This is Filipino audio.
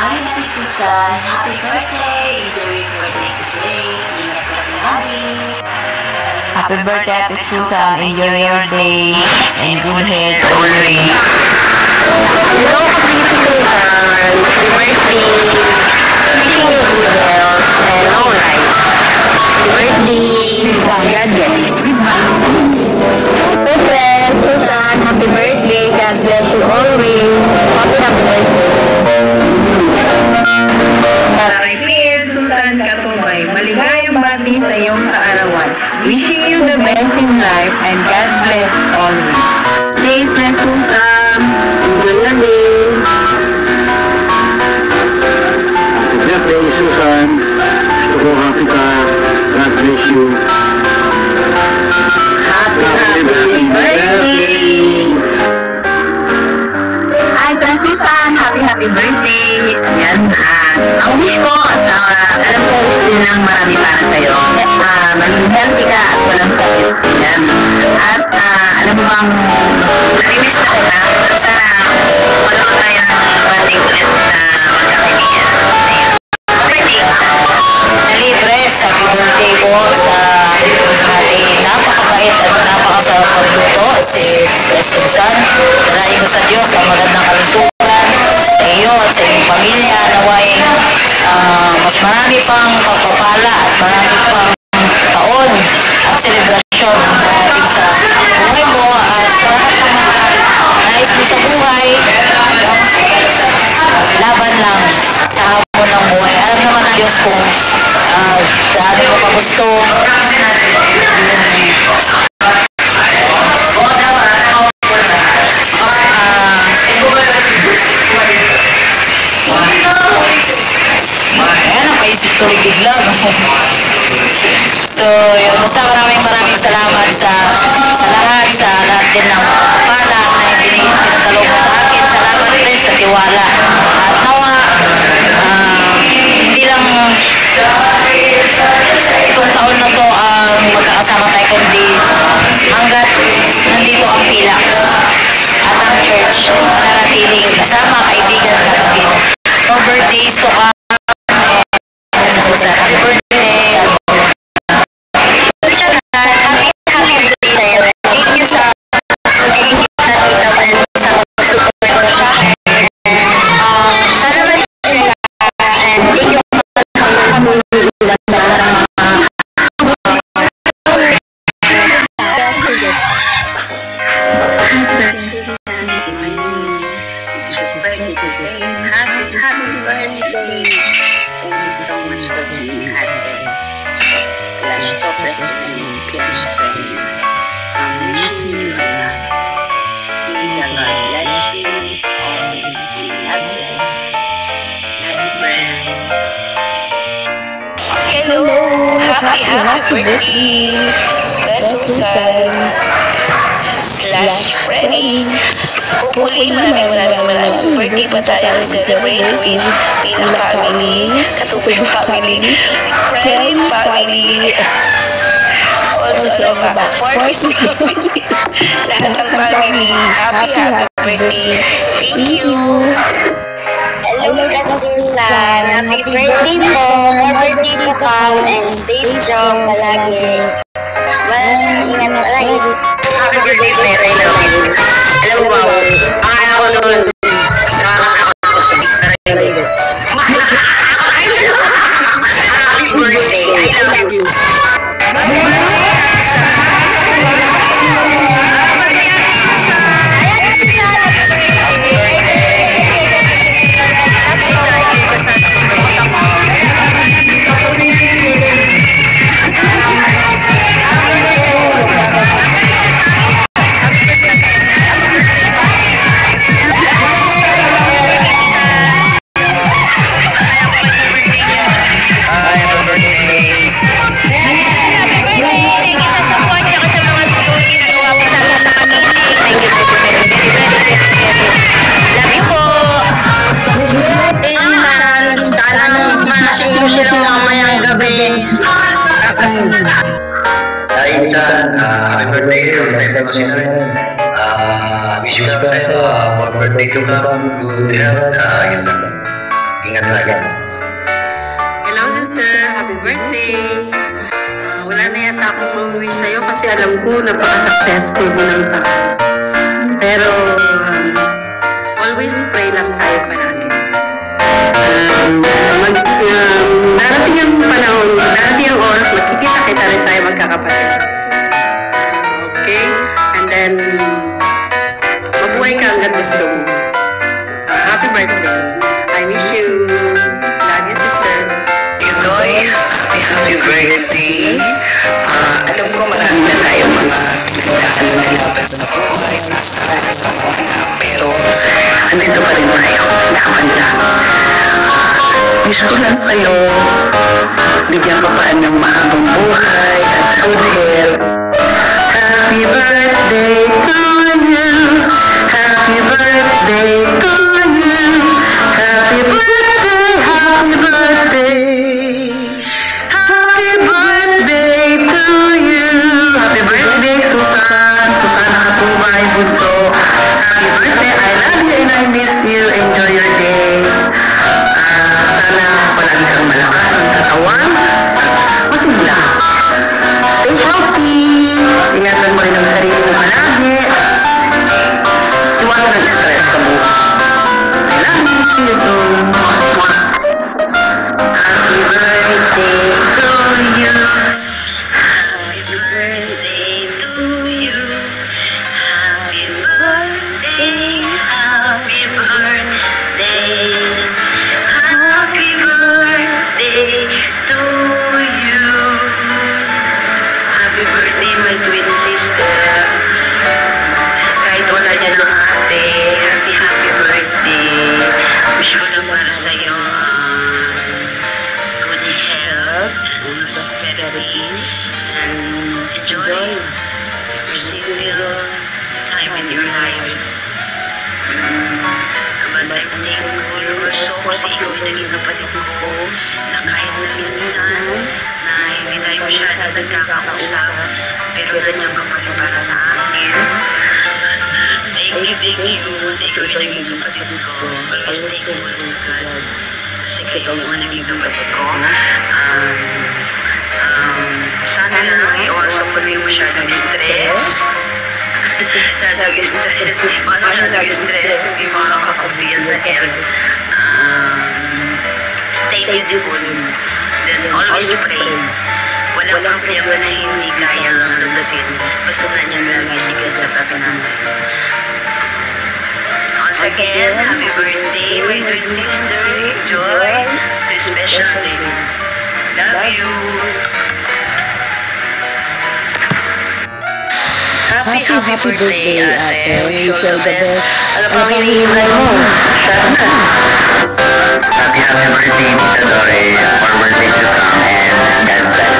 Hi, Ate Susan. Happy birthday! Enjoy your birthday today. Ingat ka lagi. Happy birthday, Ate Susan. Enjoy your day and good health always. Hello, Ate Susan. Happy birthday. Wishing you good health and long life. Happy birthday. God bless you. Susan, happy birthday. God bless you always. Happy birthday. Para kay Pierre Susan Katubay, maligayang bati sa iyong kaarawan. Wishing you the best in life and God bless always. Please, Susan. Enjoy your day. Happy birthday, Susan. Gusto ko happy ka. God bless you. Happy birthday. Hi, Susan. Happy birthday. Ayan, ang wish ko at alam ko gusto din ng marami para sa'yo. Maging healthy ka at walang sakit. Ayan. At alam mo bang narinis na kita at sana wala ko tayo ng birthday ulit na magkakaibigan. Birthday. Nalibre sa birthday ko sa ating napakabait at napakasarap magluto si Susan. Dalayan ko sa Diyos ang magandang kalusugan sa iyo at sa iyong pamilya. Naway mas marami pang pagpapala at marami pang taon at selebrasyon natin sa buhay mo at sa lahat ng mga nais mo sa buhay. Laban lang sa hamon ng buhay. Alam naman ng Diyos kung dami mo pa gusto. Napaisip tuloy bigla. So, yun. Basta maraming salamat sa lahat din ng pala na pinagsalong mo sa akin. Salamat rin sa tiwala. At nawa, hindi lang itong taon na to magkakasama tayo kundi hanggat nandito ang pila at ang church nanatiling kasama, kaibigan at kapatid. No birthdays to come. Happy birthday. Happy birthday. Thank you sa pagiging nakita pa rin sa pag-support ko siya. Sana ma-share ka and thank you Happy birthday. Thank you so much for being happy. /co-president/friend. Wishing you the best. May the Lord bless you always. God bless. Happy friends. Hello! Happy birthday! Susan /Freddy. Hopefully, maraming birthday pa tayong celebrate with Pina family, Katupin family, Friend family, also Fortis family, lahat ng family. Happy birthday! Thank you! Hello, Susan. Happy birthday po. More birthday to come and stay strong palagi. Ingat palagi. Happy birthday, Freddy. Alam mo ba, ako noon, happy birthday. I love you. Dahil sa happy birthday, tayo na rin. Wish ko lang sa'yo, more birthday to come, good health, yun lang. Ingat lagi. Hello sister, happy birthday! Wala na yata akong mag-wish sa'yo kasi alam ko napaka-successful mo ng taon. Pero always pray lang tayo palagi. Darating ang panahon, darating ang oras, magkikita-kita rin tayo magkakapatid. Okay? And then, mabuhay ka hanggang gusto mo. Happy birthday! I wish you. Love you, sister. Joy, happy birthday. Alam ko marami na tayong mga pinagdaan na laban sa buhay, pero andito pa rin tayo, laban lang. Wish ko lang sa'yo, bigyan ka pa ng mahabang buhay at good health. Happy birthday to you. Happy birthday to you. Happy birthday, happy birthday. Happy birthday to you. Happy birthday, Susan. Susana Katubay, Bunso. Happy birthday. I love you and I miss you. Enjoy your day. Sana palagi kang malakas ang katawan at masigla. Stay healthy. Ingatan mo rin ang sarili mo palagi. Iwasan ang stress sa buhay. I love you. See you soon. Happy birthday to you. Happy birthday to you. Happy birthday. Happy birthday. Happy birthday to you. Happy birthday, my twin sister. Kahit wala niya ng ate, happy birthday. Wish ko lang para sa'yo good health, prosperity, and enjoy every single time in your life. But I'm thankful or so kasi ikaw ay naging kapatid ko na kahit na minsan na hindi tayo masyado nagkakausap, pero nandiyan ka pa rin para sa akin. Thank you kasi ikaw ay naging kapatid ko. Always thankful to God kasi ikaw yung naging kapatid ko. Sana lang iwasan ko din masyadong stress. Nag-stress. Paano siya nag-stress? Hindi makakapagbigan sa health. Stay beautiful. Then always pray. Walang problema na hindi kaya lutasin. Basta nandiyan lagi si God sa tabi namin. Once again, happy birthday, my twin sister. Enjoy this special day. Love you. Happy birthday, ate. Wish you all the best. Ano pang hinihingan mo? Happy birthday, Tita Dory. More birthdays to come and God bless.